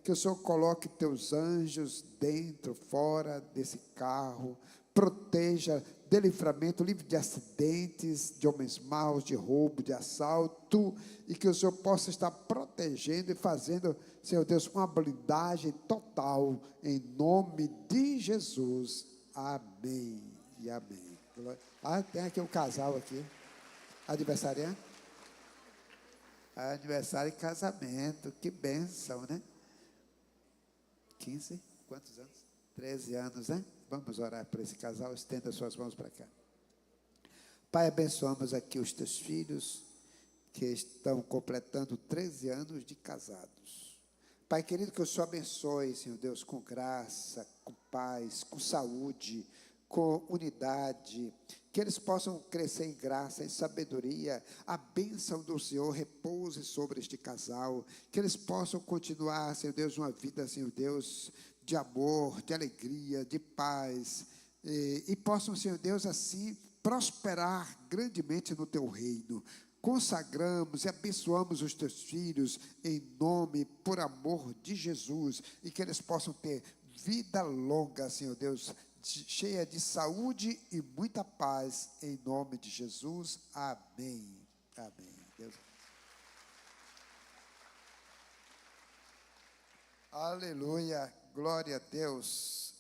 que o Senhor coloque teus anjos dentro, fora desse carro, proteja, dê livramento, livre de acidentes, de homens maus, de roubo, de assalto, e que o Senhor possa estar protegendo e fazendo, Senhor Deus, uma blindagem total, em nome de Jesus. Amém e amém. Tem aqui um casal aqui, aniversariante. Aniversário e casamento, que bênção, né? 15, quantos anos? 13 anos, né? Vamos orar por esse casal, estenda suas mãos para cá. Pai, abençoamos aqui os teus filhos, que estão completando 13 anos de casados. Pai querido, que o Senhor abençoe, Senhor Deus, com graça, com paz, com saúde, com unidade, que eles possam crescer em graça, em sabedoria, a bênção do Senhor repouse sobre este casal, que eles possam continuar, Senhor Deus, uma vida, Senhor Deus, de amor, de alegria, de paz, e possam, Senhor Deus, assim, prosperar grandemente no teu reino. Consagramos e abençoamos os teus filhos, em nome, por amor de Jesus, e que eles possam ter vida longa, Senhor Deus, cheia de saúde e muita paz, em nome de Jesus. Amém. Amém. Deus. Aleluia, glória a Deus.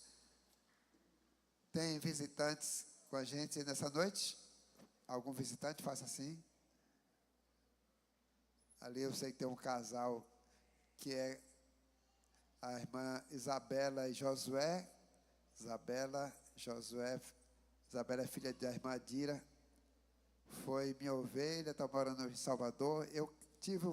Tem visitantes com a gente nessa noite? Algum visitante? Faça assim. Ali eu sei que tem um casal que é a irmã Isabela e Josué. Isabela é filha da irmã Dira, foi minha ovelha, está morando em Salvador. Eu tive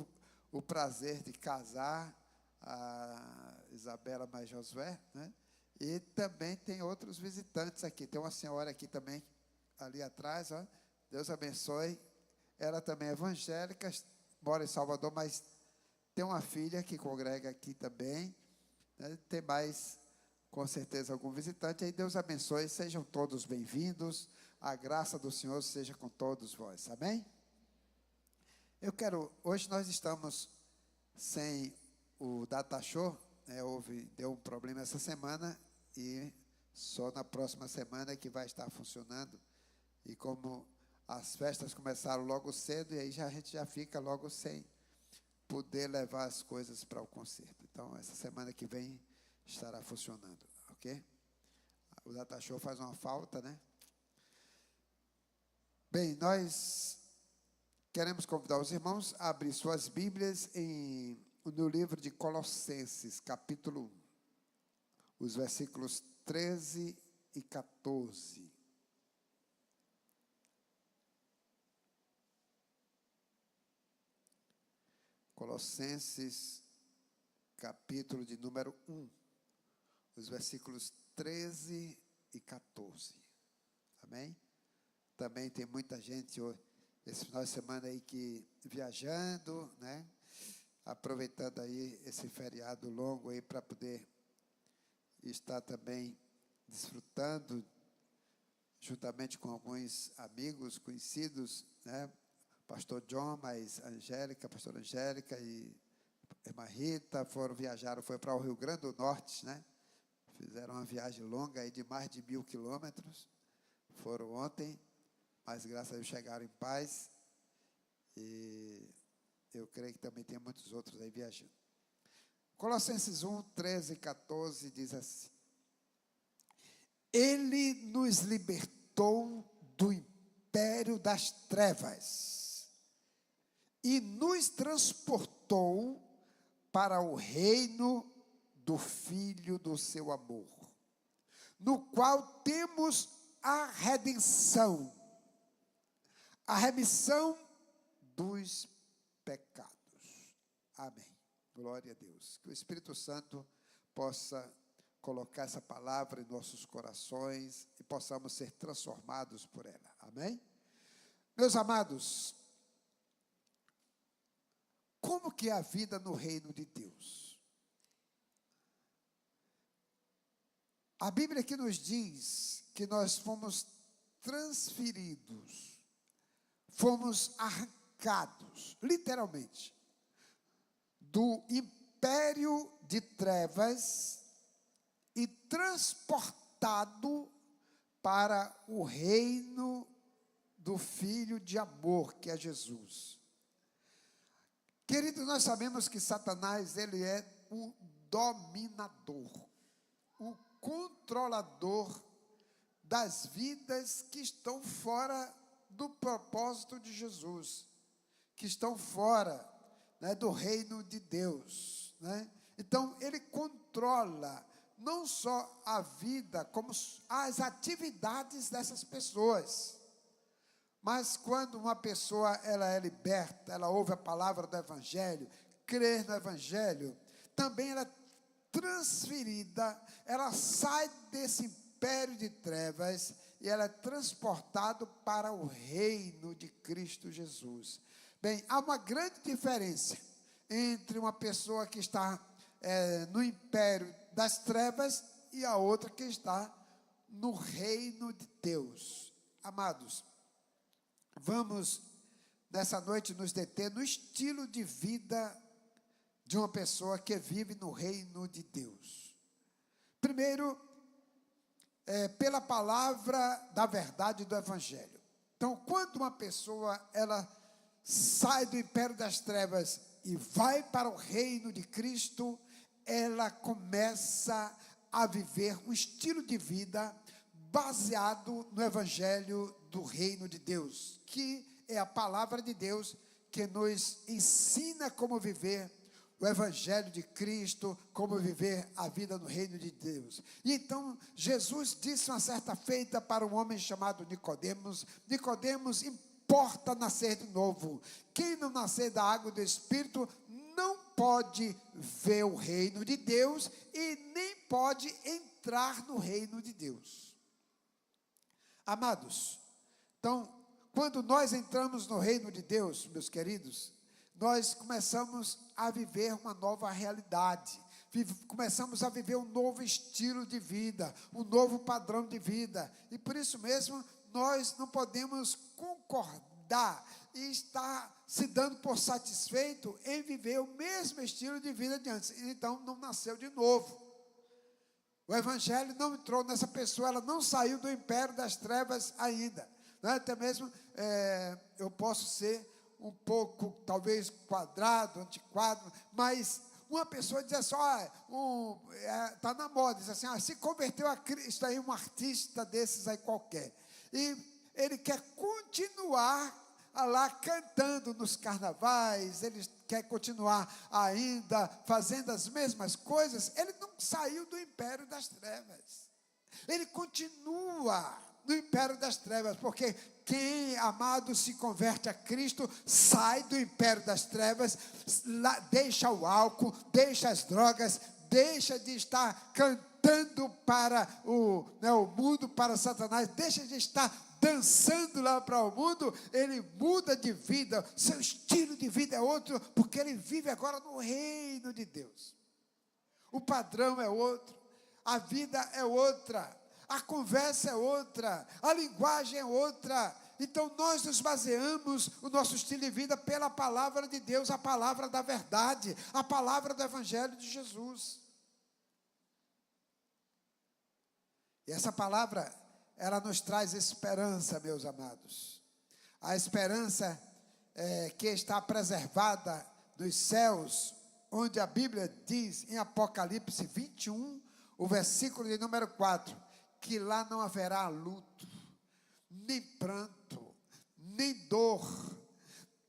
o prazer de casar a Isabela mais Josué, né? E também tem outros visitantes aqui, tem uma senhora aqui também, ali atrás, ó. Deus abençoe, ela também é evangélica, mora em Salvador, mas tem uma filha que congrega aqui também, né? Tem mais, com certeza, algum visitante. Aí Deus abençoe, sejam todos bem-vindos, a graça do Senhor seja com todos vós, amém? Hoje nós estamos sem o Data Show, né? Deu um problema essa semana, e só na próxima semana que vai estar funcionando, e como as festas começaram logo cedo, e aí a gente já fica logo sem poder levar as coisas para o concerto. Então, essa semana que vem estará funcionando, ok? O Data Show faz uma falta, né? Bem, nós queremos convidar os irmãos a abrir suas Bíblias no livro de Colossenses, capítulo 1, os versículos 13 e 14. Colossenses, capítulo de número 1, os versículos 13 e 14. Amém? Também tem muita gente esse final de semana aí que viajando, né? Aproveitando aí esse feriado longo aí para poder estar também desfrutando, juntamente com alguns amigos conhecidos, né? Pastor John, pastora Angélica e irmã Rita foi para o Rio Grande do Norte, né? Fizeram uma viagem longa aí de mais de 1.000 quilômetros. Foram ontem, mas graças a Deus chegaram em paz. E eu creio que também tem muitos outros aí viajando. Colossenses 1, 13 e 14 diz assim: Ele nos libertou do império das trevas e nos transportou para o reino do Filho do seu amor, no qual temos a remissão dos pecados. Amém. Glória a Deus. Que o Espírito Santo possa colocar essa palavra em nossos corações e possamos ser transformados por ela. Amém? Meus amados, como que é a vida no reino de Deus? A Bíblia aqui nos diz que nós fomos transferidos, fomos arrancados, literalmente, do império império de trevas e transportado para o reino do Filho de amor, que é Jesus. Queridos, nós sabemos que Satanás, ele é o dominador, o controlador das vidas que estão fora do propósito de Jesus, que estão fora, né, do reino de Deus, né? Então, ele controla não só a vida, como as atividades dessas pessoas. Mas quando uma pessoa ela é liberta, ela ouve a palavra do Evangelho, crê no Evangelho, também ela é transferida, ela sai desse império de trevas e ela é transportada para o reino de Cristo Jesus. Bem, há uma grande diferença entre uma pessoa que está no império das trevas e a outra que está no reino de Deus. Amados, vamos nessa noite nos deter no estilo de vida de uma pessoa que vive no reino de Deus. Primeiro, pela palavra da verdade do Evangelho. Então, quando uma pessoa ela sai do império das trevas e vai para o reino de Cristo, ela começa a viver um estilo de vida baseado no Evangelho do reino de Deus, que é a palavra de Deus que nos ensina como viver o Evangelho de Cristo, como viver a vida no reino de Deus. E então Jesus disse uma certa feita para um homem chamado Nicodemos: Nicodemos, importa nascer de novo. Quem não nascer da água e do Espírito não pode ver o reino de Deus e nem pode entrar no reino de Deus. Amados, então, quando nós entramos no reino de Deus, meus queridos, nós começamos a viver uma nova realidade, começamos a viver um novo estilo de vida, um novo padrão de vida, e por isso mesmo, nós não podemos concordar e estar se dando por satisfeito em viver o mesmo estilo de vida de antes. Então, não nasceu de novo. O Evangelho não entrou nessa pessoa, ela não saiu do império das trevas ainda. Né? Até mesmo, eu posso ser um pouco, talvez, quadrado, antiquado, mas uma pessoa diz assim, está na moda, diz assim, se converteu a Cristo aí, um artista desses aí qualquer, e ele quer continuar lá cantando nos carnavais, ele quer continuar ainda fazendo as mesmas coisas, ele não saiu do império das trevas, ele continua no império das trevas, porque quem, amado, se converte a Cristo, sai do império das trevas, deixa o álcool, deixa as drogas, deixa de estar cantando para o mundo, para Satanás, deixa de estar dançando lá para o mundo, ele muda de vida, seu estilo de vida é outro, porque ele vive agora no reino de Deus. O padrão é outro, a vida é outra, a conversa é outra, a linguagem é outra. Então nós nos baseamos o nosso estilo de vida pela palavra de Deus, a palavra da verdade, a palavra do Evangelho de Jesus. E essa palavra, ela nos traz esperança, meus amados. A esperança que está preservada nos céus, onde a Bíblia diz em Apocalipse 21, o versículo de número 4, que lá não haverá luto, nem pranto, nem dor,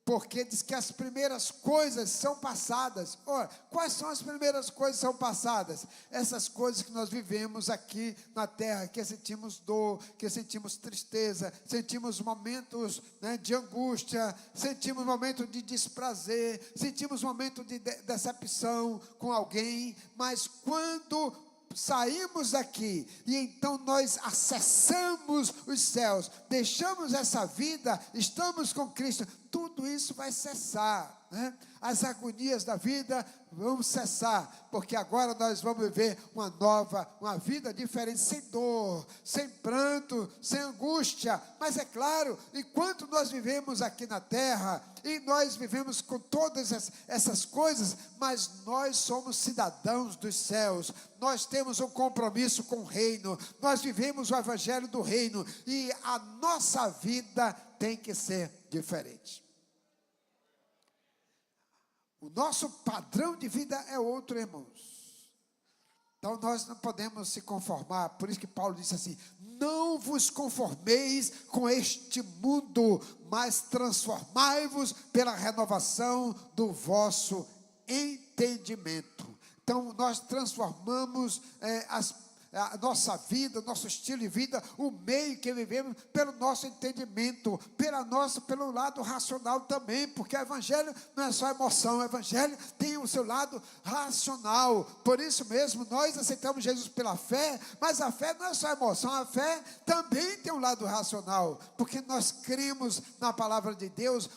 porque diz que as primeiras coisas são passadas. Ora, quais são as primeiras coisas que são passadas? Essas coisas que nós vivemos aqui na terra, que sentimos dor, que sentimos tristeza, sentimos momentos, né, de angústia, sentimos momentos de desprazer, sentimos momentos de decepção com alguém, mas quando saímos daqui e então nós acessamos os céus, deixamos essa vida, estamos com Cristo, tudo isso vai cessar, né? As agonias da vida vão cessar, porque agora nós vamos viver uma vida diferente, sem dor, sem pranto, sem angústia. Mas é claro, enquanto nós vivemos aqui na terra, e nós vivemos com todas essas coisas, mas nós somos cidadãos dos céus, nós temos um compromisso com o reino, nós vivemos o evangelho do reino, e a nossa vida tem que ser diferente. O nosso padrão de vida é outro, irmãos. Então nós não podemos se conformar. Por isso que Paulo disse assim: não vos conformeis com este mundo, mas transformai-vos pela renovação do vosso entendimento. Então nós transformamos a nossa vida, nosso estilo de vida, o meio que vivemos, pelo nosso entendimento, pelo lado racional também, porque o evangelho não é só emoção, o evangelho tem o seu lado racional. Por isso mesmo nós aceitamos Jesus pela fé, mas a fé não é só emoção, a fé também tem um lado racional, porque nós cremos na palavra de Deus.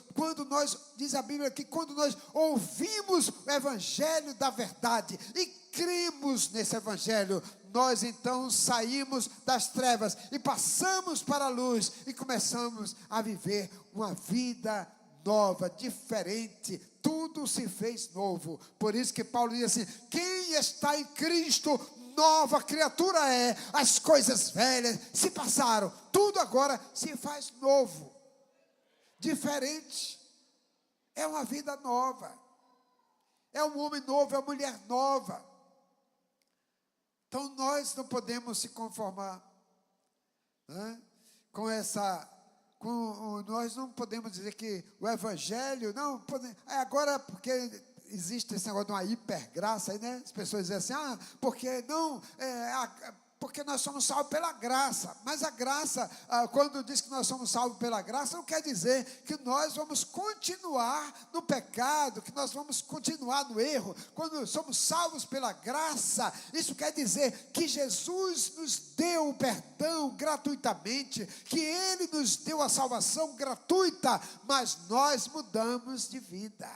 Diz a Bíblia que quando nós ouvimos o evangelho da verdade e cremos nesse evangelho, nós então saímos das trevas e passamos para a luz e começamos a viver uma vida nova, diferente. Tudo se fez novo. Por isso que Paulo diz assim: quem está em Cristo, nova criatura é. As coisas velhas se passaram, tudo agora se faz novo, diferente. É uma vida nova, é um homem novo, é uma mulher nova. Então nós não podemos se conformar, né, nós não podemos dizer que o evangelho, agora porque existe esse negócio de uma hipergraça aí, né? As pessoas dizem assim: porque nós somos salvos pela graça. Mas a graça, quando diz que nós somos salvos pela graça, não quer dizer que nós vamos continuar no pecado, que nós vamos continuar no erro. Quando somos salvos pela graça, isso quer dizer que Jesus nos deu o perdão gratuitamente, que Ele nos deu a salvação gratuita, mas nós mudamos de vida.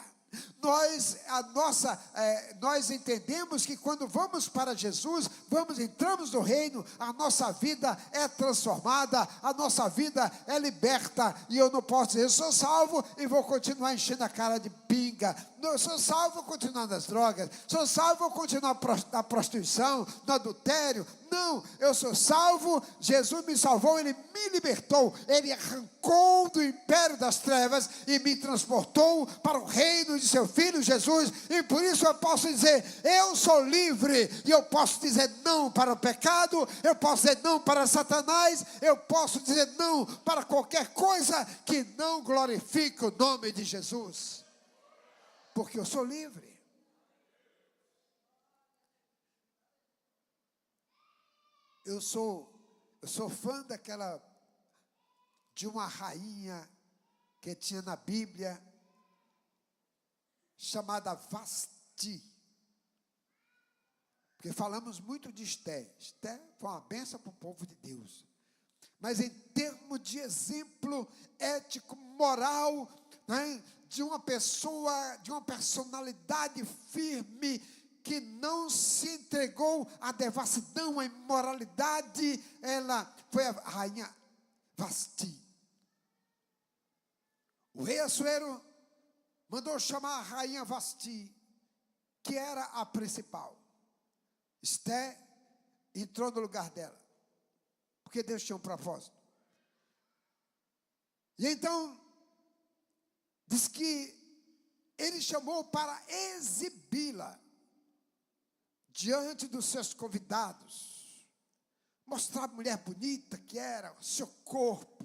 Nós entendemos que quando vamos para Jesus, entramos no reino, a nossa vida é transformada, a nossa vida é liberta. E eu não posso dizer: eu sou salvo e vou continuar enchendo a cara de pinga. Eu sou salvo, vou continuar nas drogas. Sou salvo, vou continuar na prostituição, no adultério. Não, eu sou salvo, Jesus me salvou, Ele me libertou, Ele arrancou do império das trevas e me transportou para o reino de seu Filho Jesus, e por isso eu posso dizer: eu sou livre, e eu posso dizer não para o pecado, eu posso dizer não para Satanás, eu posso dizer não para qualquer coisa que não glorifique o nome de Jesus, porque eu sou livre. Eu sou fã de uma rainha que tinha na Bíblia, chamada Vasti. Porque falamos muito de Esté. Esté foi uma bênção para o povo de Deus. Mas em termos de exemplo ético, moral, né, de uma pessoa, de uma personalidade firme, que não se entregou à devassidão, à imoralidade, ela foi a rainha Vasti. O rei Assuero mandou chamar a rainha Vasti, que era a principal. Esté entrou no lugar dela, porque Deus tinha um propósito. E então, diz que ele chamou para exibi-la diante dos seus convidados, mostrar a mulher bonita que era, seu corpo.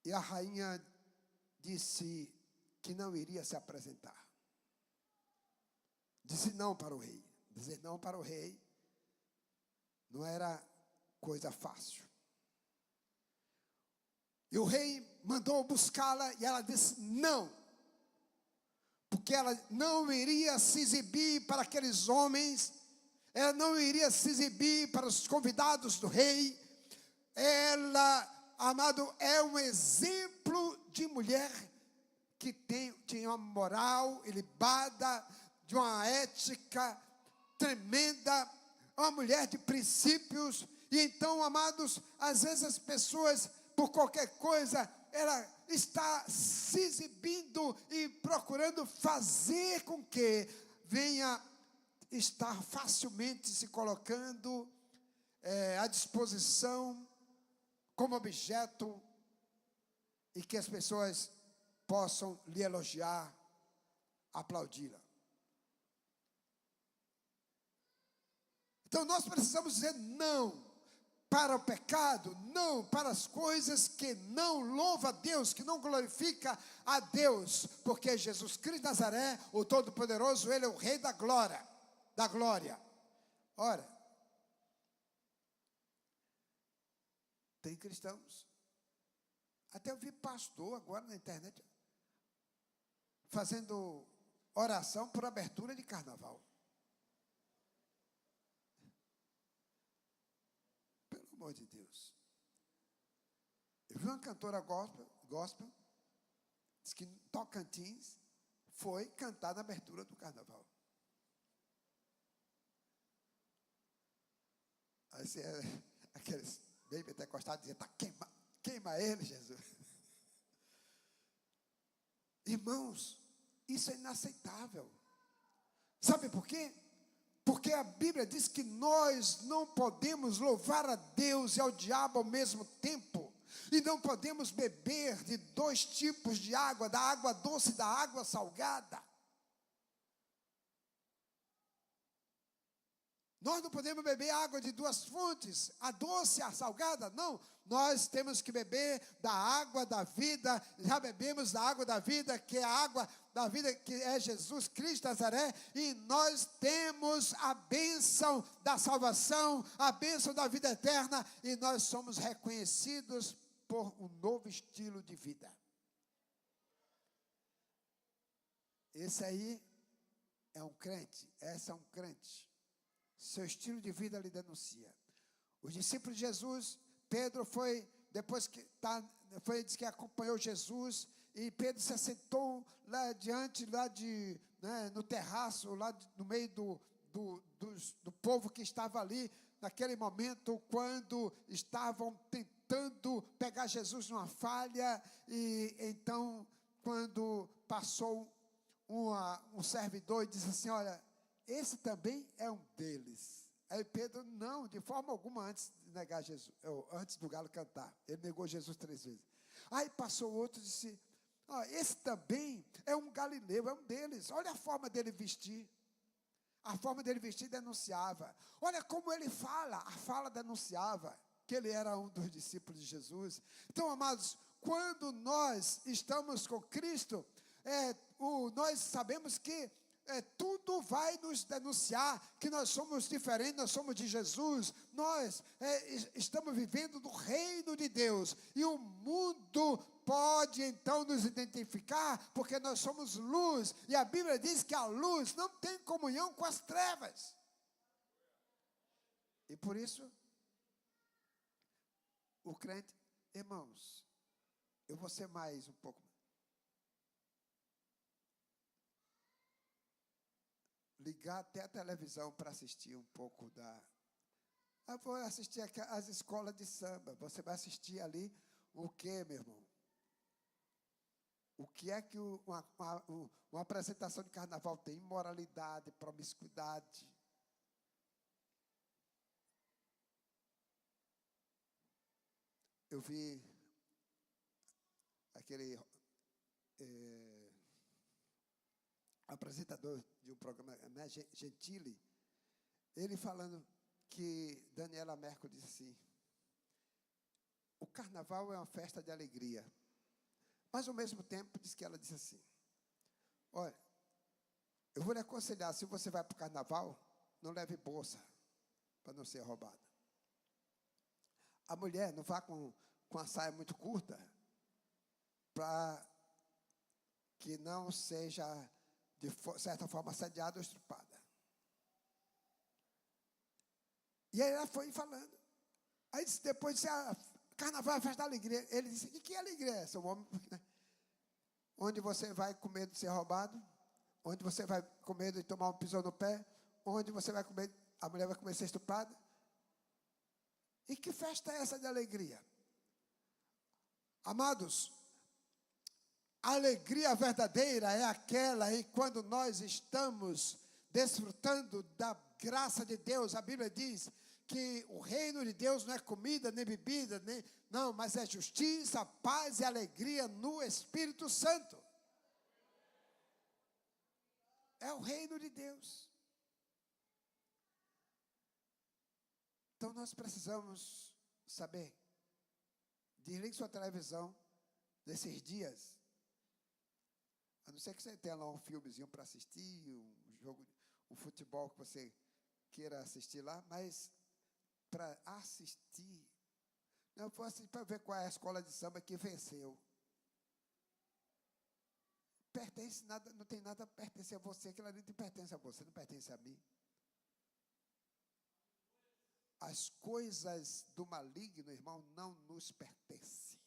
E a rainha disse que não iria se apresentar. Disse não para o rei. Dizer não para o rei não era coisa fácil. E o rei mandou buscá-la e ela disse não, porque ela não iria se exibir para aqueles homens, ela não iria se exibir para os convidados do rei. Ela amado, é um exemplo de mulher que tinha uma moral ilibada, de uma ética tremenda, uma mulher de princípios. E então, amados, às vezes as pessoas, por qualquer coisa, ela está se exibindo e procurando fazer com que venha estar facilmente se colocando à disposição como objeto e que as pessoas possam lhe elogiar, aplaudi-la. Então nós precisamos dizer não para o pecado, não para as coisas que não louvam a Deus, que não glorifica a Deus, porque Jesus Cristo de Nazaré, o Todo-Poderoso, Ele é o Rei da glória, da glória. Ora, tem cristãos, até eu vi pastor agora na internet, fazendo oração por abertura de carnaval. Pelo amor de Deus. Eu vi uma cantora gospel, diz que Tocantins foi cantar na abertura do carnaval. Aí aqueles bem pentecostais diziam, tá, queima ele, Jesus. Irmãos, isso é inaceitável. Sabe por quê? Porque a Bíblia diz que nós não podemos louvar a Deus e ao diabo ao mesmo tempo. E não podemos beber de dois tipos de água, da água doce e da água salgada. Nós não podemos beber água de duas fontes, a doce e a salgada, não. Nós temos que beber da água da vida. Já bebemos da água da vida, que é a água da vida, que é Jesus Cristo de Nazaré. E nós temos a bênção da salvação, a bênção da vida eterna. E nós somos reconhecidos por um novo estilo de vida. Esse aí é um crente, essa é um crente. Seu estilo de vida lhe denuncia. Os discípulos de Jesus, Pedro foi, depois que diz que acompanhou Jesus, e Pedro se assentou lá diante, no terraço, no meio do povo que estava ali, naquele momento, quando estavam tentando pegar Jesus numa falha, e então, quando passou um servidor e disse assim, olha, esse também é um deles. Aí Pedro, não, de forma alguma, antes de negar Jesus, antes do galo cantar, ele negou Jesus 3 vezes. Aí passou outro e disse, esse também é um galileu, é um deles. Olha a forma dele vestir. A forma dele vestir denunciava. Olha como ele fala, a fala denunciava que ele era um dos discípulos de Jesus. Então, amados, quando nós estamos com Cristo, nós sabemos que tudo vai nos denunciar que nós somos diferentes, nós somos de Jesus, nós estamos vivendo no reino de Deus, e o mundo pode então nos identificar, porque nós somos luz, e a Bíblia diz que a luz não tem comunhão com as trevas, e por isso, o crente, irmãos, eu vou ser mais um pouco, ligar até a televisão para assistir um pouco vou assistir as escolas de samba. Você vai assistir ali o quê, meu irmão? O que é que uma apresentação de carnaval tem? Imoralidade, promiscuidade. Eu vi aquele apresentador de um programa, né, Gentili, ele falando que Daniela Mercury disse assim, o carnaval é uma festa de alegria, mas ao mesmo tempo ela disse assim, olha, eu vou lhe aconselhar, se você vai para o carnaval, não leve bolsa, para não ser roubada. A mulher não vá com a saia muito curta, para que não seja de certa forma assediada ou estrupada. E aí ela foi falando. Aí depois disse, Carnaval é festa da alegria. Ele disse, e que alegria é essa? O homem, né? Onde você vai com medo de ser roubado, onde você vai com medo de tomar um pisão no pé, onde você vai com medo, a mulher vai comer ser estuprada. E que festa é essa de alegria? Amados, a alegria verdadeira é aquela em quando nós estamos desfrutando da graça de Deus. A Bíblia diz que o reino de Deus não é comida, nem bebida, não, mas é justiça, paz e alegria no Espírito Santo. É o reino de Deus. Então nós precisamos saber. Desligue sua televisão nesses dias. A não ser que você tenha lá um filmezinho para assistir, um jogo, um futebol que você queira assistir lá, mas para assistir, não, foi assistir para ver qual é a escola de samba que venceu. Pertence nada, não tem nada a pertencer a você, aquilo ali não pertence a você, não pertence a mim. As coisas do maligno, irmão, não nos pertencem.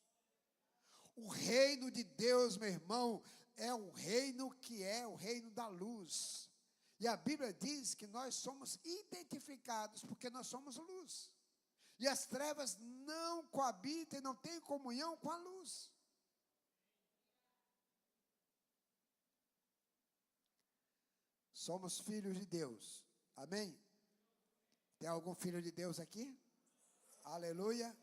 O reino de Deus, meu irmão, é um reino que é o reino da luz. E a Bíblia diz que nós somos identificados porque nós somos luz. E as trevas não coabitam e não têm comunhão com a luz. Somos filhos de Deus. Amém? Tem algum filho de Deus aqui? Aleluia.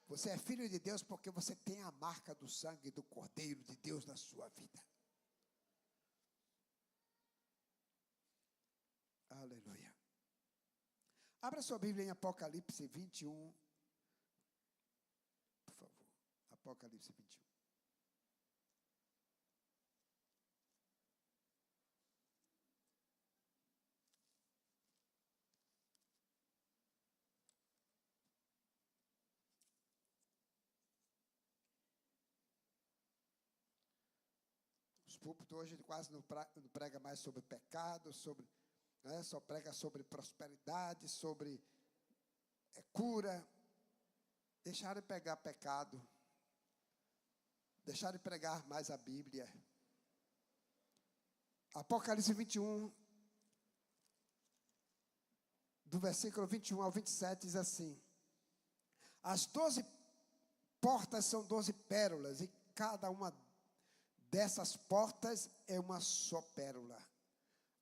Você é filho de Deus porque você tem a marca do sangue do Cordeiro de Deus na sua vida. Aleluia. Abra sua Bíblia em Apocalipse 21. Por favor. Apocalipse 21. Os púlpitos hoje quase não prega mais sobre pecado, só prega sobre prosperidade, sobre cura. Deixaram de pegar pecado, deixaram de pregar mais a Bíblia. Apocalipse 21, do versículo 21 ao 27, diz assim: as 12 portas são 12 pérolas, e cada uma dessas portas é uma só pérola.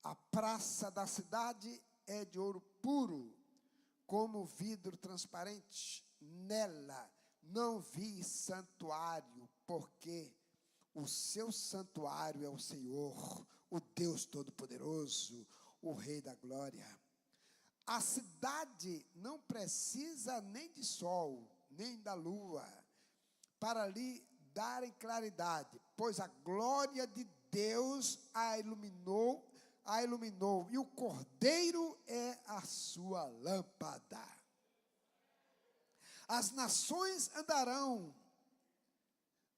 A praça da cidade é de ouro puro, como vidro transparente. Nela não vi santuário, porque o seu santuário é o Senhor, o Deus Todo-Poderoso, o Rei da Glória. A cidade não precisa nem de sol, nem da lua, para lhe darem claridade, pois a glória de Deus a iluminou, e o Cordeiro é a sua lâmpada. As nações andarão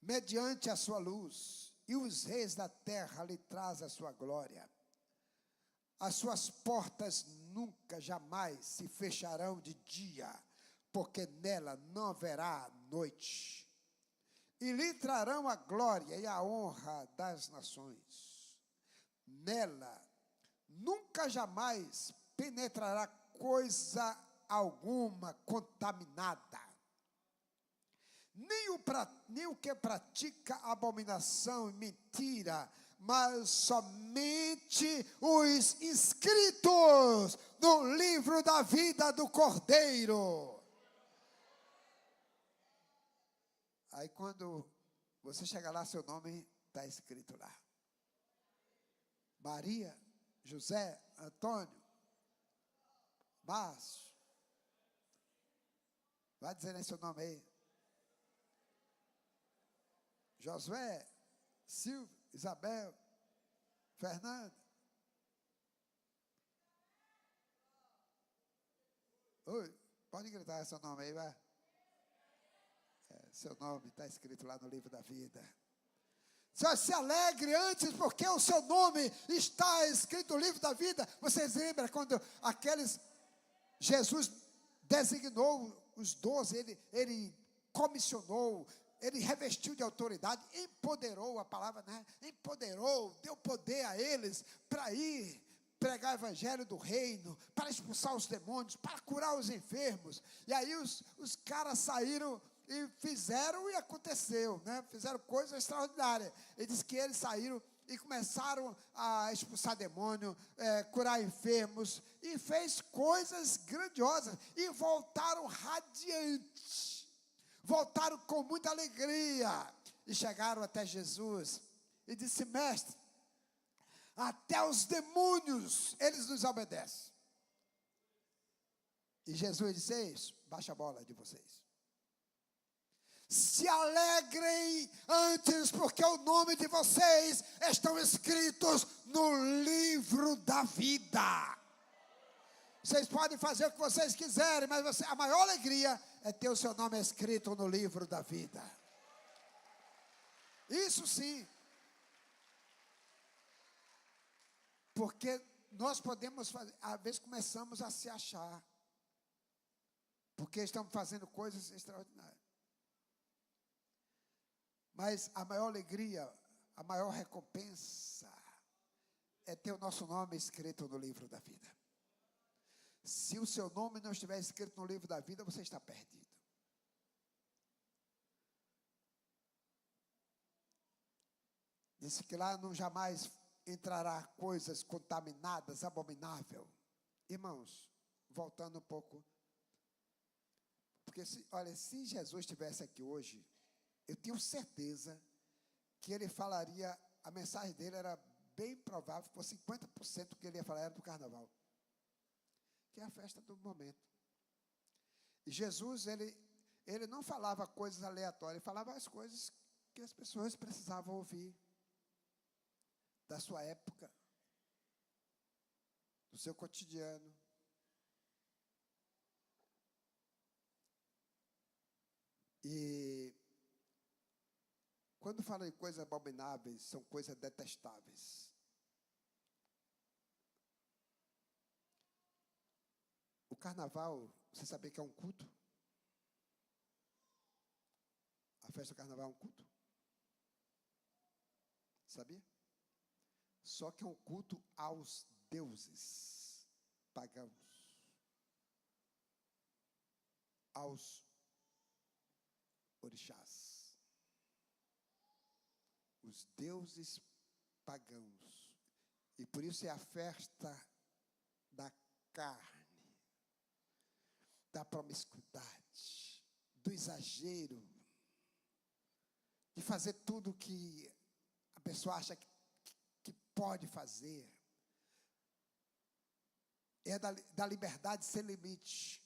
mediante a sua luz, e os reis da terra lhe trazem a sua glória. As suas portas nunca, jamais se fecharão de dia, porque nela não haverá noite. E lhe trarão a glória e a honra das nações. Nela nunca jamais penetrará coisa alguma contaminada, nem o que pratica abominação e mentira, mas somente os inscritos no livro da vida do Cordeiro. Aí quando você chega lá, seu nome está escrito lá. Maria, José, Antônio, Márcio. Vai dizendo aí seu nome aí. Josué, Silvio, Isabel, Fernando. Oi, pode gritar seu nome aí, vai. Seu nome está escrito lá no livro da vida. Se alegre antes, porque o seu nome está escrito no livro da vida. Vocês lembram quando Jesus designou os 12, ele comissionou, ele revestiu de autoridade, empoderou, a palavra, né? Empoderou, deu poder a eles para ir pregar o evangelho do reino, para expulsar os demônios, para curar os enfermos. E aí os caras saíram e fizeram, e aconteceu, né? Fizeram coisa extraordinária. Ele diz que eles saíram e começaram a expulsar demônio, curar enfermos, e fez coisas grandiosas, e voltaram radiantes, voltaram com muita alegria, e chegaram até Jesus, e disse: mestre, até os demônios, eles nos obedecem. E Jesus disse: é isso, baixa a bola de vocês. Se alegrem antes, porque o nome de vocês estão escritos no livro da vida. Vocês podem fazer o que vocês quiserem, mas a maior alegria é ter o seu nome escrito no livro da vida. Isso sim. Porque nós podemos fazer, às vezes começamos a se achar, porque estamos fazendo coisas extraordinárias. Mas a maior alegria, a maior recompensa é ter o nosso nome escrito no livro da vida. Se o seu nome não estiver escrito no livro da vida, você está perdido. Disse que lá não jamais entrará coisas contaminadas, abominável. Irmãos, voltando um pouco, porque olha, se Jesus estivesse aqui hoje, eu tenho certeza que ele falaria, a mensagem dele era bem provável, por 50% do que ele ia falar era do carnaval, que é a festa do momento. E Jesus, ele não falava coisas aleatórias, ele falava as coisas que as pessoas precisavam ouvir, da sua época, do seu cotidiano. E quando fala em coisas abomináveis, são coisas detestáveis. O carnaval, você sabia que é um culto? A festa do carnaval é um culto? Sabia? Só que é um culto aos deuses pagãos, aos orixás. Os deuses pagãos. E por isso é a festa da carne, da promiscuidade, do exagero, de fazer tudo que a pessoa acha que pode fazer. É da liberdade sem limite.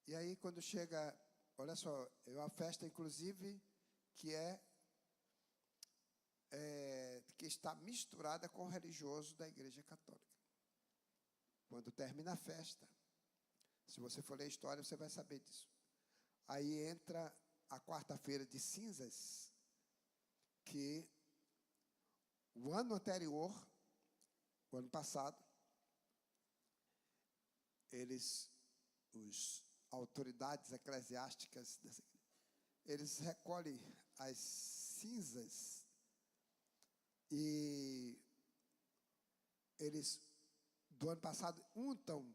E aí quando chega, olha só, é uma festa inclusive que que está misturada com o religioso da Igreja Católica. Quando termina a festa, se você for ler a história, você vai saber disso. Aí entra a quarta-feira de cinzas, que o ano anterior, o ano passado, os autoridades eclesiásticas, eles recolhem as cinzas e eles, do ano passado, untam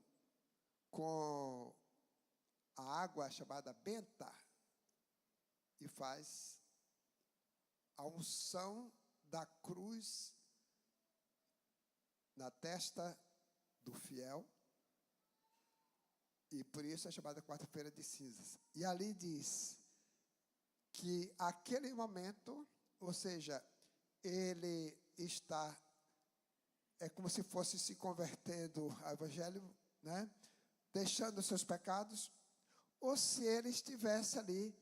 com a água chamada benta e faz a unção da cruz na testa do fiel. E por isso é chamada quarta-feira de cinzas. E ali diz que aquele momento, ou seja, ele está, é como se fosse se convertendo ao evangelho, né? Deixando os seus pecados, ou se ele estivesse ali,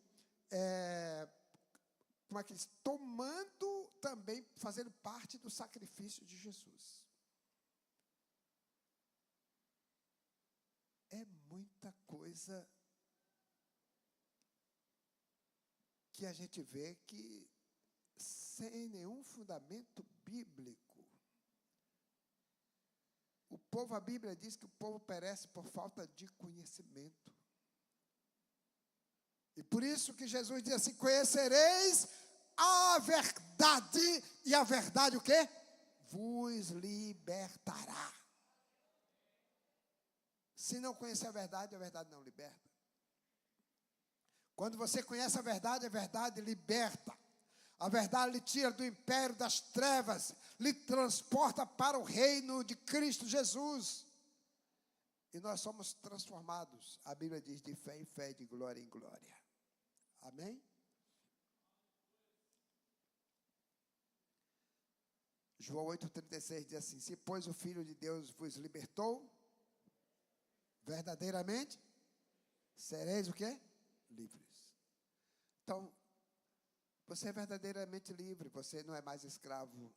como é que diz? Tomando também, fazendo parte do sacrifício de Jesus. É muita coisa que a gente vê que, sem nenhum fundamento bíblico, O povo, a Bíblia diz que o povo perece por falta de conhecimento. E por isso que Jesus diz assim: conhecereis a verdade, e a verdade o quê? Vos libertará. Se não conhecer a verdade não liberta. Quando você conhece a verdade liberta. A verdade lhe tira do império das trevas, lhe transporta para o reino de Cristo Jesus. E nós somos transformados, a Bíblia diz, de fé em fé, de glória em glória. Amém? João 8,36 diz assim: se pois o Filho de Deus vos libertou, verdadeiramente, sereis o quê? Livres. Então, você é verdadeiramente livre, você não é mais escravo,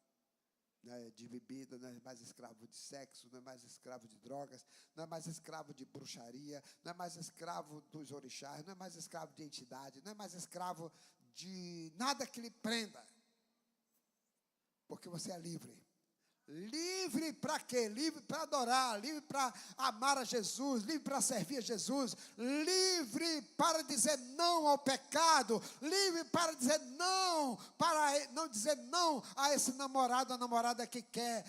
né, de bebida, não é mais escravo de sexo, não é mais escravo de drogas, não é mais escravo de bruxaria, não é mais escravo dos orixás, não é mais escravo de entidade, não é mais escravo de nada que lhe prenda, porque você é livre. Livre para quê? Livre para adorar, livre para amar a Jesus, livre para servir a Jesus, livre para dizer não ao pecado, livre para dizer não, para não dizer não a esse namorado ou namorada que quer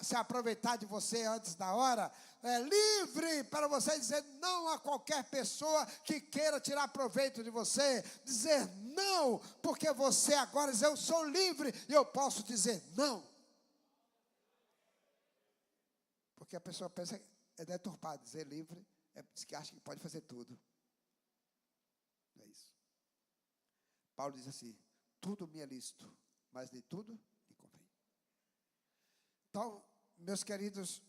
se aproveitar de você antes da hora. É livre para você dizer não a qualquer pessoa que queira tirar proveito de você, dizer não, porque você agora diz: eu sou livre e eu posso dizer não. Porque a pessoa pensa, é deturpado, dizer livre, diz que acha que pode fazer tudo. Não é isso. Paulo diz assim: tudo me é lícito, mas de tudo me convém. Então, meus queridos,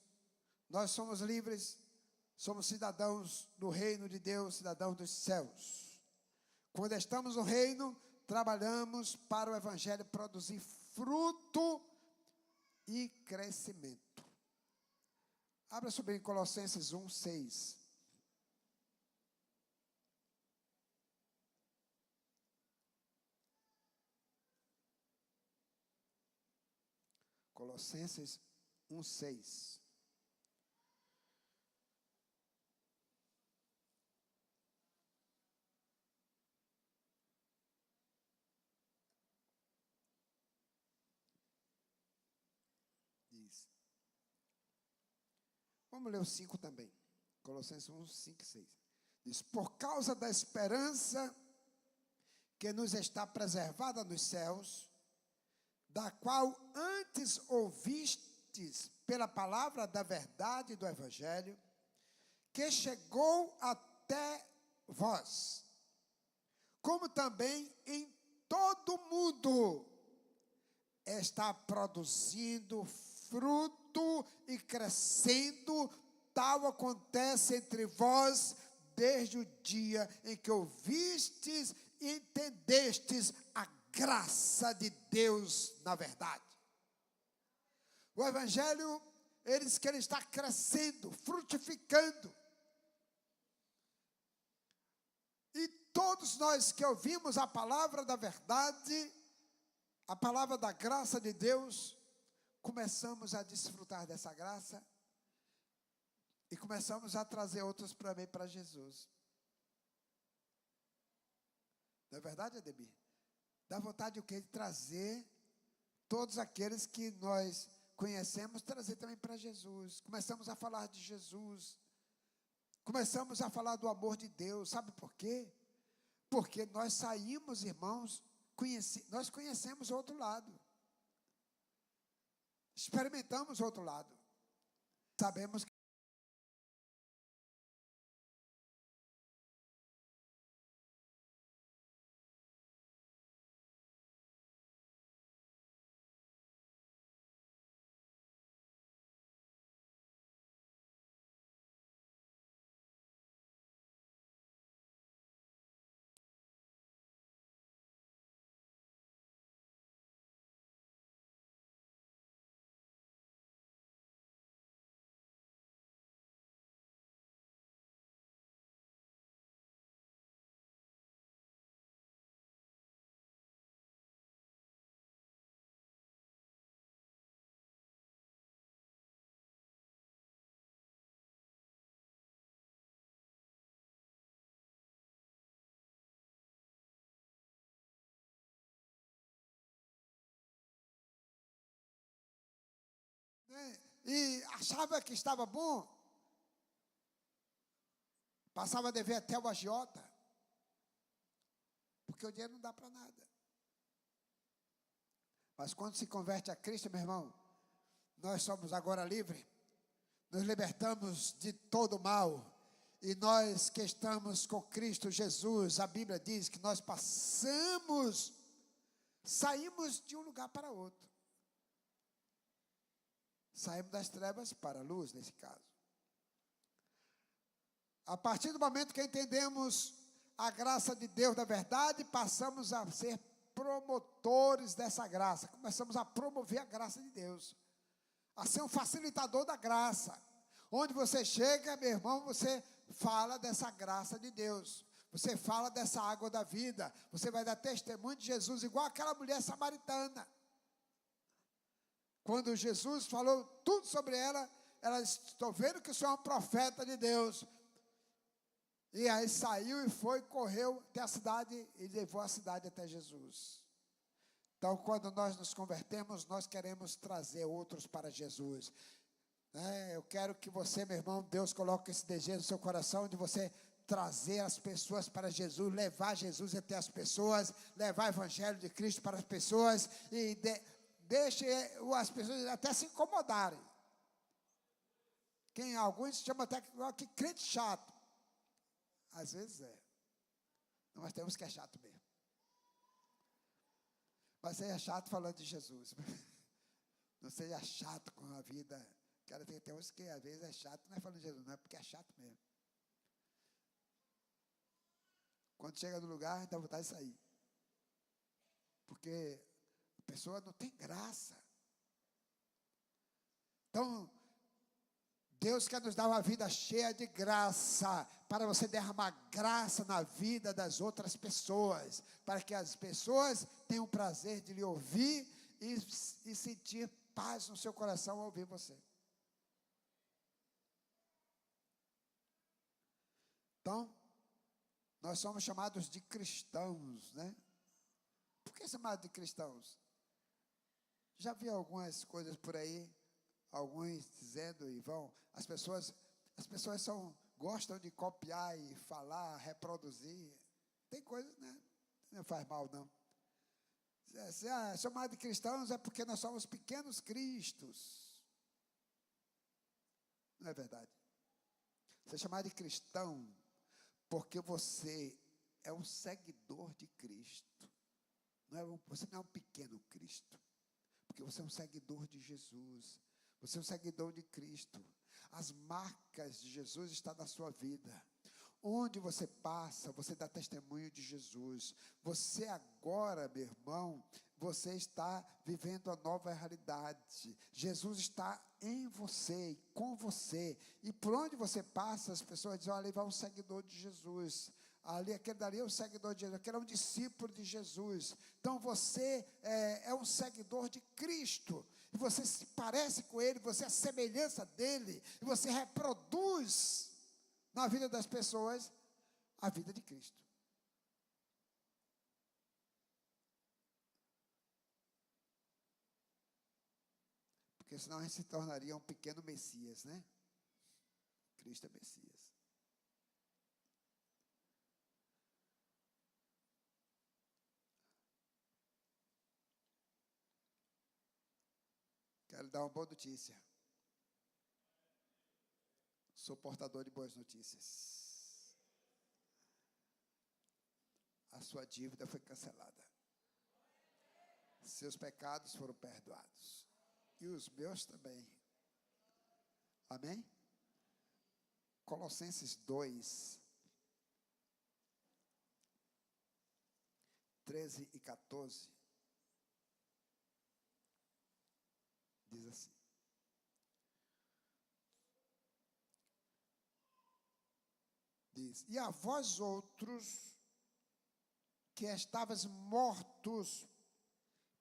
nós somos livres, somos cidadãos do reino de Deus, cidadãos dos céus. Quando estamos no reino, trabalhamos para o evangelho produzir fruto e crescimento. Abra sobre em Colossenses 1:6. Colossenses 1:6. Diz. Vamos ler o 5 também. Colossenses 1, 5 e 6. Diz: por causa da esperança que nos está preservada nos céus, da qual antes ouvistes pela palavra da verdade do evangelho, que chegou até vós, como também em todo o mundo está produzindo fruto e crescendo, tal acontece entre vós desde o dia em que ouvistes e entendestes a graça de Deus na verdade. O evangelho, ele diz que ele está crescendo, frutificando. E todos nós que ouvimos a palavra da verdade, a palavra da graça de Deus, começamos a desfrutar dessa graça e começamos a trazer outros para Jesus. Não é verdade, Ademir? Dá vontade de o quê? De trazer todos aqueles que nós conhecemos, trazer também para Jesus. Começamos a falar de Jesus. Começamos a falar do amor de Deus. Sabe por quê? Porque nós saímos, irmãos, nós conhecemos o outro lado. Experimentamos o outro lado. Sabemos que e achava que estava bom, passava a dever até o agiota, porque o dinheiro não dá para nada. Mas quando se converte a Cristo, meu irmão, nós somos agora livres, nos libertamos de todo o mal, e nós que estamos com Cristo Jesus, a Bíblia diz que nós saímos de um lugar para outro. Saímos das trevas para a luz, nesse caso. A partir do momento que entendemos a graça de Deus da verdade, passamos a ser promotores dessa graça. Começamos a promover a graça de Deus, a ser um facilitador da graça. Onde você chega, meu irmão, você fala dessa graça de Deus. Você fala dessa água da vida. Você vai dar testemunho de Jesus, igual aquela mulher samaritana. Quando Jesus falou tudo sobre ela, ela disse: estou vendo que o senhor é um profeta de Deus. E aí saiu e foi, correu até a cidade e levou a cidade até Jesus. Então, quando nós nos convertemos, nós queremos trazer outros para Jesus. Eu quero que você, meu irmão, Deus coloque esse desejo no seu coração de você trazer as pessoas para Jesus, levar Jesus até as pessoas, levar o Evangelho de Cristo para as pessoas e deixe as pessoas até se incomodarem. Alguns chamam até que crente chato. Às vezes é. Nós temos que é chato mesmo. Mas seja chato falando de Jesus. Não seja chato com a vida. Cara, tem uns que às vezes é chato, não é falando de Jesus, não é porque é chato mesmo. Quando chega no lugar, dá vontade de sair. Porque a pessoa não tem graça. Então, Deus quer nos dar uma vida cheia de graça, para você derramar graça na vida das outras pessoas, para que as pessoas tenham o prazer de lhe ouvir e sentir paz no seu coração ao ouvir você. Então, nós somos chamados de cristãos, né? Por que chamados de cristãos? Já vi algumas coisas por aí, alguns dizendo e vão, as pessoas gostam de copiar e falar, reproduzir. Tem coisas, né? Não faz mal, não. Chamado de cristãos é porque nós somos pequenos cristos. Não é verdade? Você é chamado de cristão porque você é um seguidor de Cristo. Você não é um pequeno Cristo, porque você é um seguidor de Jesus. Você é um seguidor de Cristo. As marcas de Jesus estão na sua vida. Onde você passa, você dá testemunho de Jesus. Você agora, meu irmão, você está vivendo a nova realidade. Jesus está em você e com você. E por onde você passa, as pessoas dizem: olha, ali vai um seguidor de Jesus. Aquele dali é um seguidor de Jesus, aquele é um discípulo de Jesus. Então você é um seguidor de Cristo. E você se parece com Ele, você é a semelhança dEle. E você reproduz na vida das pessoas a vida de Cristo. Porque senão a gente se tornaria um pequeno Messias, né? Cristo é Messias. Quero dar uma boa notícia. Sou portador de boas notícias. A sua dívida foi cancelada. Seus pecados foram perdoados. E os meus também. Amém? Colossenses 2, 13 e 14. Diz assim: e a vós outros, que estavas mortos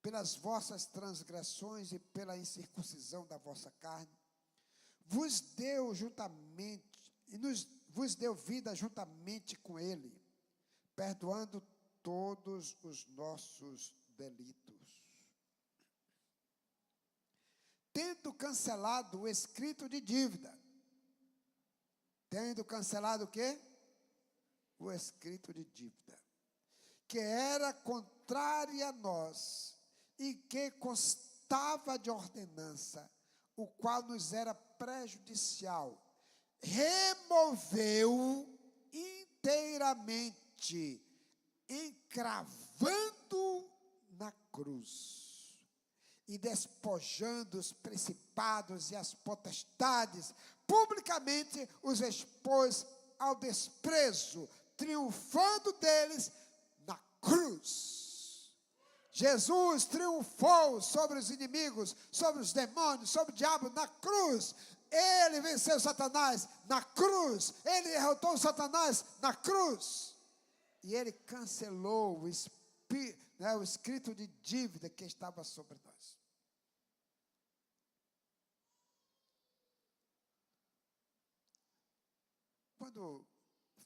pelas vossas transgressões e pela incircuncisão da vossa carne, vos deu vida juntamente com Ele, perdoando todos os nossos delitos, tendo cancelado o escrito de dívida. Tendo cancelado o quê? O escrito de dívida, que era contrária a nós, e que constava de ordenança, o qual nos era prejudicial, removeu inteiramente, encravando na cruz, e despojando os principados e as potestades, publicamente os expôs ao desprezo, triunfando deles na cruz. Jesus triunfou sobre os inimigos, sobre os demônios, sobre o diabo na cruz. Ele venceu Satanás na cruz. Ele derrotou Satanás na cruz. E ele cancelou o escrito de dívida que estava sobre nós. Quando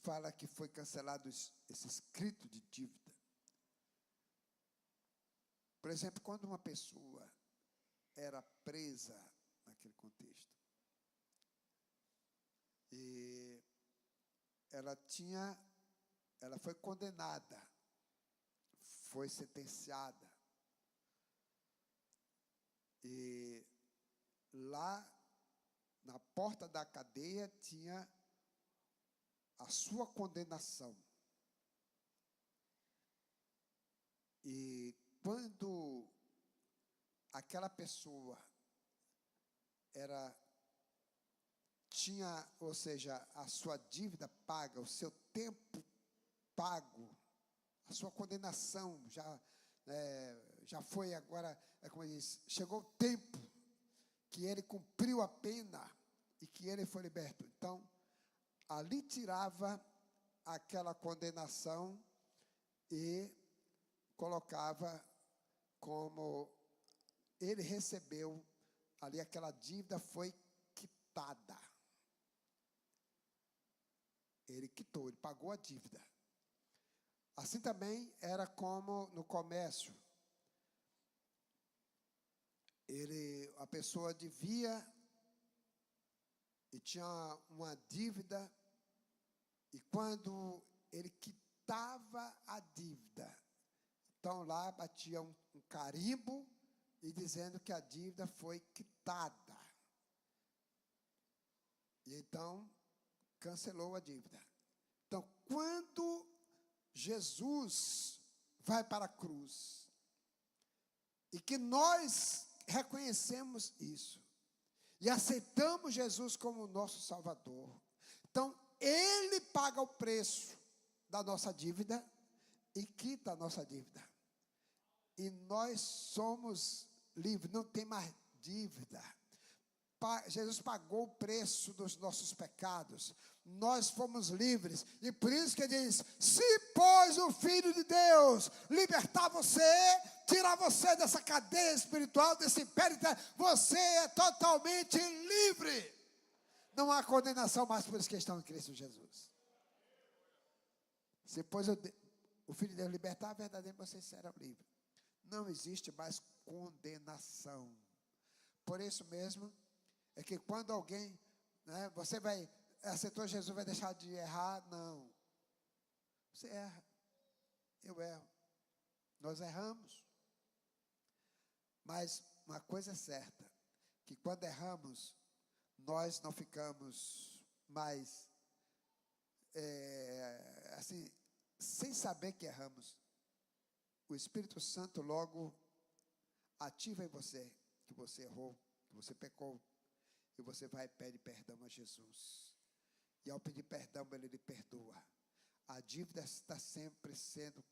fala que foi cancelado esse escrito de dívida, por exemplo, quando uma pessoa era presa naquele contexto, e ela foi condenada, foi sentenciada, e lá na porta da cadeia tinha a sua condenação. E quando aquela pessoa tinha, ou seja, a sua dívida paga, o seu tempo pago, a sua condenação já foi agora, como diz, chegou o tempo que ele cumpriu a pena e que ele foi liberto. Então, ali tirava aquela condenação e colocava como ele recebeu, ali aquela dívida foi quitada. Ele quitou, ele pagou a dívida. Assim também era como no comércio. A pessoa devia e tinha uma dívida, e quando ele quitava a dívida, então lá batia um carimbo e dizendo que a dívida foi quitada. E então cancelou a dívida. Então, quando Jesus vai para a cruz, e que nós reconhecemos isso, e aceitamos Jesus como nosso Salvador, então Ele paga o preço da nossa dívida e quita a nossa dívida. E nós somos livres, não tem mais dívida. Jesus pagou o preço dos nossos pecados, nós fomos livres, e por isso que ele diz: se pois o Filho de Deus libertar você, tirar você dessa cadeia espiritual, desse império, você é totalmente livre, não há condenação mais por os que estão em Cristo Jesus. Se pois o Filho de Deus libertar, verdadeiramente vocês serão livres. Não existe mais condenação. Por isso mesmo, é que quando alguém, você aceitou Jesus, vai deixar de errar? Não. Você erra, eu erro, nós erramos. Mas uma coisa é certa, que quando erramos, nós não ficamos mais, assim, sem saber que erramos. O Espírito Santo logo ativa em você, que você errou, que você pecou, e você vai e pede perdão a Jesus. E ao pedir perdão, Ele lhe perdoa. A dívida está sempre sendo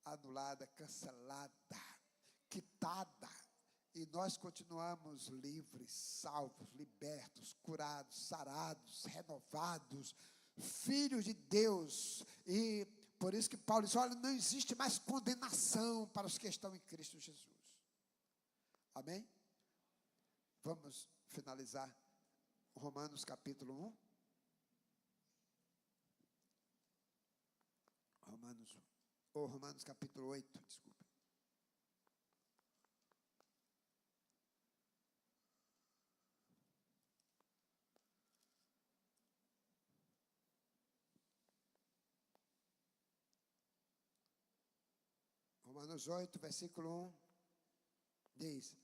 anulada, cancelada, quitada. E nós continuamos livres, salvos, libertos, curados, sarados, renovados, filhos de Deus. E por isso que Paulo diz: olha, não existe mais condenação para os que estão em Cristo Jesus. Amém? Vamos finalizar Romanos capítulo 1. Romanos capítulo 8, desculpa. Romanos 8, versículo 1, diz: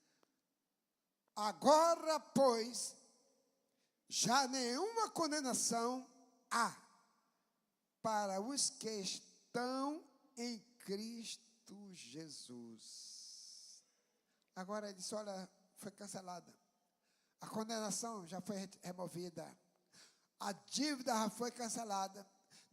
agora, pois, já nenhuma condenação há para os que estão em Cristo Jesus. Agora ele disse, olha, foi cancelada. A condenação já foi removida. A dívida já foi cancelada.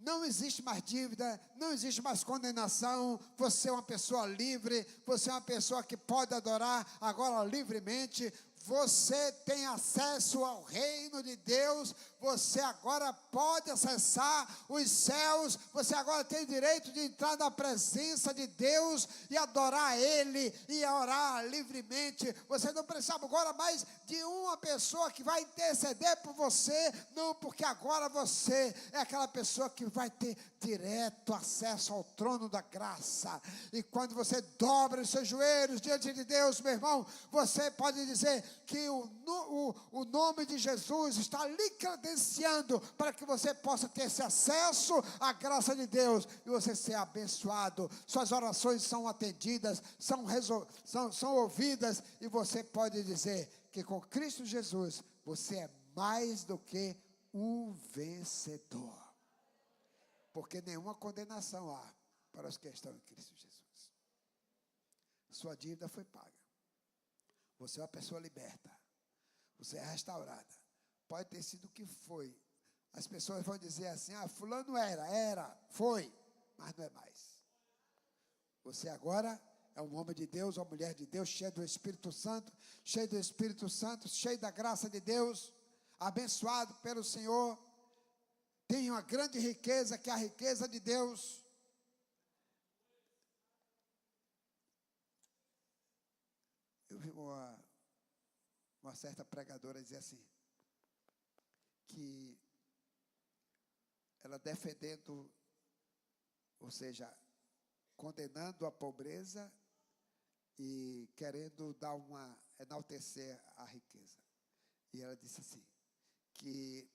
Não existe mais dívida, não existe mais condenação. Você é uma pessoa livre, você é uma pessoa que pode adorar agora livremente. Você tem acesso ao reino de Deus, você agora pode acessar os céus, você agora tem direito de entrar na presença de Deus e adorar Ele e orar livremente. Você não precisa agora mais de uma pessoa que vai interceder por você, não, porque agora você é aquela pessoa que vai ter direto acesso ao trono da graça. E quando você dobra os seus joelhos diante de Deus, meu irmão, você pode dizer que o nome de Jesus está lhe credenciando para que você possa ter esse acesso à graça de Deus e você ser abençoado. Suas orações são atendidas, são ouvidas, e você pode dizer que com Cristo Jesus você é mais do que um vencedor. Porque nenhuma condenação há para os que estão em Cristo Jesus. Sua dívida foi paga. Você é uma pessoa liberta. Você é restaurada. Pode ter sido o que foi. As pessoas vão dizer assim, fulano foi, mas não é mais. Você agora é um homem de Deus, uma mulher de Deus, cheio do Espírito Santo, cheio da graça de Deus, abençoado pelo Senhor. Tem uma grande riqueza, que é a riqueza de Deus. Eu vi uma certa pregadora dizer assim, que ela defendendo, ou seja, condenando a pobreza e querendo enaltecer a riqueza. E ela disse assim, que,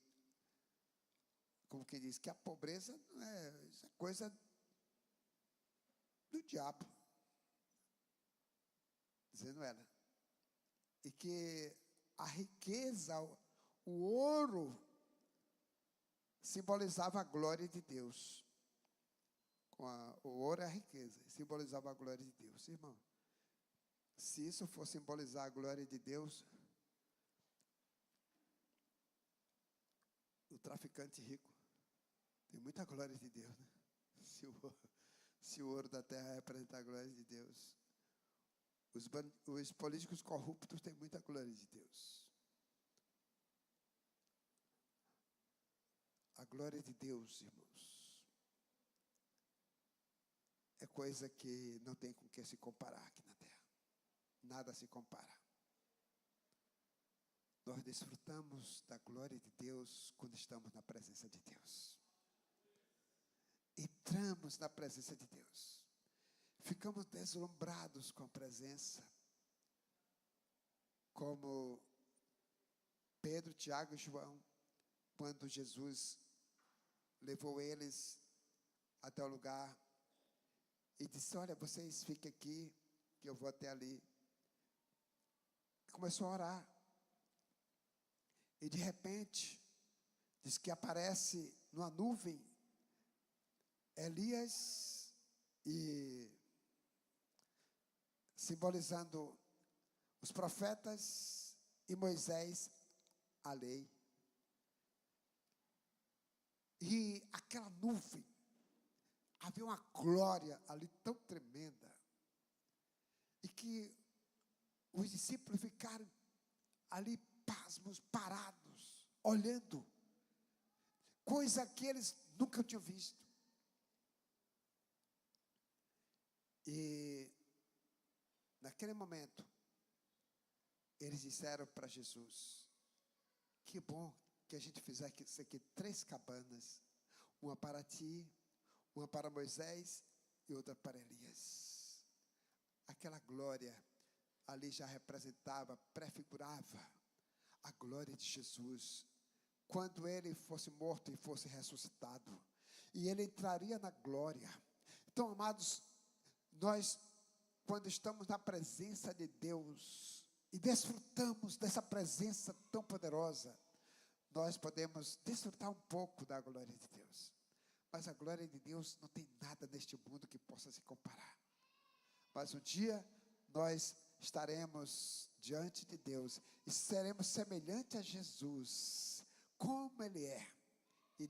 como que diz, que a pobreza não é, isso é coisa do diabo, dizendo ela. E que a riqueza, o ouro, simbolizava a glória de Deus. O ouro é a riqueza, simbolizava a glória de Deus. Irmão, se isso for simbolizar a glória de Deus, o traficante rico tem muita glória de Deus, né? Se o ouro da terra representar a glória de Deus, os políticos corruptos têm muita glória de Deus. A glória de Deus, irmãos, é coisa que não tem com que se comparar aqui na terra. Nada se compara. Nós desfrutamos da glória de Deus quando estamos na presença de Deus. Entramos na presença de Deus. Ficamos deslumbrados com a presença. Como Pedro, Tiago e João, quando Jesus levou eles até o lugar e disse, olha, vocês fiquem aqui, que eu vou até ali. Começou a orar. E de repente, diz que aparece numa nuvem Elias, e simbolizando os profetas, e Moisés, a lei. E aquela nuvem, havia uma glória ali tão tremenda, e que os discípulos ficaram ali pasmos, parados, olhando, coisa que eles nunca tinham visto. E naquele momento, eles disseram para Jesus, que bom que a gente fizer isso aqui 3 cabanas, uma para ti, uma para Moisés e outra para Elias. Aquela glória ali já representava, prefigurava a glória de Jesus, quando ele fosse morto e fosse ressuscitado, e ele entraria na glória. Então, amados, nós quando estamos na presença de Deus e desfrutamos dessa presença tão poderosa, nós podemos desfrutar um pouco da glória de Deus. Mas a glória de Deus não tem nada neste mundo que possa se comparar. Mas um dia nós estaremos diante de Deus e seremos semelhantes a Jesus, como Ele é. E